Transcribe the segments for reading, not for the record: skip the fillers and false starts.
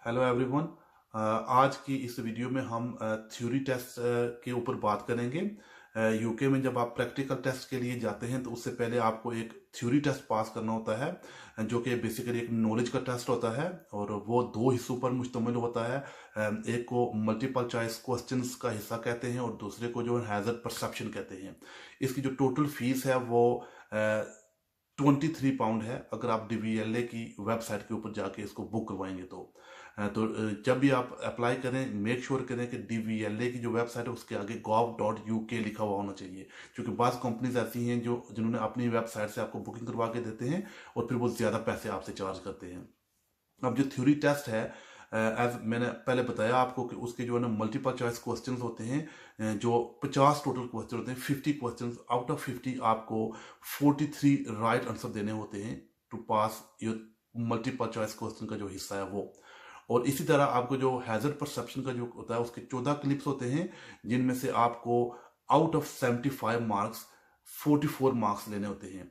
Hello everyone. आज की इस वीडियो में हम थ्योरी टेस्ट के ऊपर बात करेंगे। यूके में जब आप प्रैक्टिकल टेस्ट के लिए जाते हैं तो उससे पहले आपको एक थ्योरी टेस्ट पास करना होता है, जो कि बेसिकली एक नॉलेज का टेस्ट होता है और वो दो हिस्सों पर मुश्तमिल होता है। एक को मल्टीपल चॉइस क्वेश्चंस का हिस्सा कहते हैं और दूसरे को जो हैजर्ड परसेप्शन कहते हैं। इसकी जो टोटल फीस है वो 23 पाउंड है, अगर आप DVLA की वेबसाइट के ऊपर जाके इसको बुक करवाएंगे तो जब भी आप अप्लाई करें मेक श्योर करें कि DVLA की जो वेबसाइट है उसके आगे gov.uk लिखा हुआ होना चाहिए, क्योंकि बाज़ कंपनीज ऐसी हैं जिन्होंने अपनी वेबसाइट से आपको बुकिंग करवा के देते हैं और फिर वो ज़्यादा पैसे आपसे चार्ज करते हैं। अब जो थ्योरी टेस्ट है, एज मैंने पहले बताया आपको कि उसके जो है ना मल्टीपल चॉइस क्वेश्चंस होते हैं, जो 50 टोटल क्वेश्चन होते हैं। 50 क्वेश्चंस आउट ऑफ 50 आपको 43 राइट आंसर देने होते हैं to pass your multiple choice question का जो हिस्सा है वो। और इसी तरह आपको जो हैजर्ड परसेप्शन का जो होता है उसके 14 क्लिप्स होते हैं, जिनमें से आपको आउट ऑफ 75 मार्क्स 44 मार्क्स लेने होते हैं।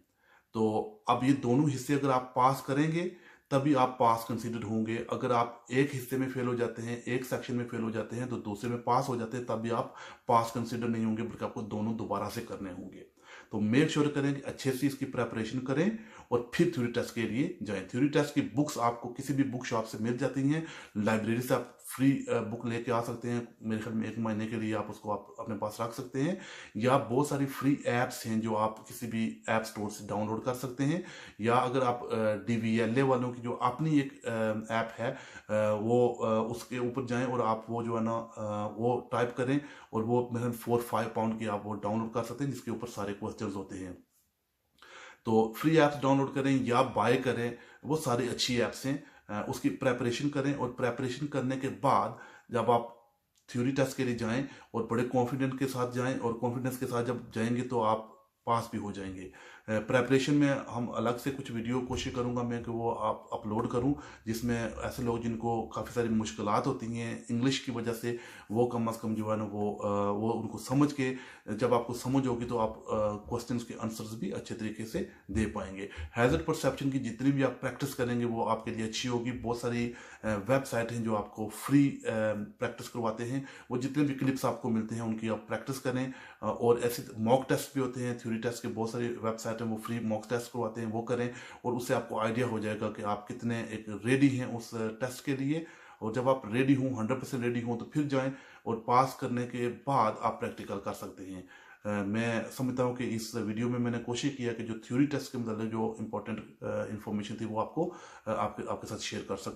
तो अब ये दोनों हिस्से अगर आप पास करेंगे तभी आप पास कंसीडर होंगे। अगर आप एक हिस्से में फेल हो जाते हैं, एक सेक्शन में फेल हो जाते हैं, तो दूसरे में पास हो जाते हैं, तब भी आप पास कंसीडर नहीं होंगे, बल्कि आपको दोनों दोबारा से करने होंगे। तो मेक श्योर करें कि अच्छे से इसकी प्रेपरेशन करें और फिर थ्योरी टेस्ट के लिए जाएं। थ्योरी टेस्ट की बुक्स आपको किसी भी बुक शॉप से मिल जाती हैं। लाइब्रेरी से आप फ्री बुक लेके आ सकते हैं। मेरे ख्याल में 1 महीने के लिए आप उसको आप अपने पास रख सकते हैं, या बहुत सारी फ्री ऐप्स हैं जो आप किसी भी ऐप स्टोर से डाउनलोड कर सकते हैं। या अगर आप DVLA वालों की जो अपनी एक ऐप है, वो उसके ऊपर जाएं और आप वो जो है ना वो टाइप करें और वो मेरे 4-5 पाउंड की आप वो डाउनलोड कर सकते हैं, जिसके ऊपर सारे क्वेश्चंस होते हैं। तो फ्री ऐप्स डाउनलोड करें या बाय करें, वो सारी अच्छी ऐप्स हैं। उसकी प्रेपरेशन करें और प्रेपरेशन करने के बाद जब आप थ्योरी टेस्ट के लिए जाएं और बड़े कॉन्फिडेंट के साथ जाएं, और कॉन्फिडेंस के साथ जब जाएंगे तो आप पास भी हो जाएंगे। प्रेपरेशन में हम अलग से कुछ वीडियो कोशिश करूंगा मैं कि वो आप अपलोड करूं, जिसमें ऐसे लोग जिनको काफ़ी सारी मुश्किलात होती हैं इंग्लिश की वजह से, वो कम अज़ कम जो है ना वो उनको समझ के, जब आपको समझ होगी तो आप क्वेश्चंस के आंसर्स भी अच्छे तरीके से दे पाएंगे। हैजर्ड परसेप्शन की जितनी भी आप प्रैक्टिस करेंगे वो आपके लिए अच्छी होगी। बहुत सारी वेबसाइट हैं जो आपको फ्री प्रैक्टिस करवाते हैं। वो जितने भी क्लिप्स आपको मिलते हैं उनकी आप प्रैक्टिस करें। और ऐसे मॉक टेस्ट भी होते हैं, थ्योरी टेस्ट के बहुत सारी वेबसाइट हैं वो फ्री मॉक टेस्ट करवाते हैं, वो करें और उससे आपको आइडिया हो जाएगा कि आप कितने एक रेडी हैं उस टेस्ट के लिए। और जब आप रेडी हों, 100% रेडी हों, तो फिर जाएं और पास करने के बाद आप प्रैक्टिकल कर सकते हैं। मैं समझता हूँ कि इस वीडियो में मैंने कोशिश किया कि जो थ्योरी टेस्ट के मतलब जो इंपॉर्टेंट इंफॉर्मेशन थी वो आपको आपके साथ शेयर कर सकूं।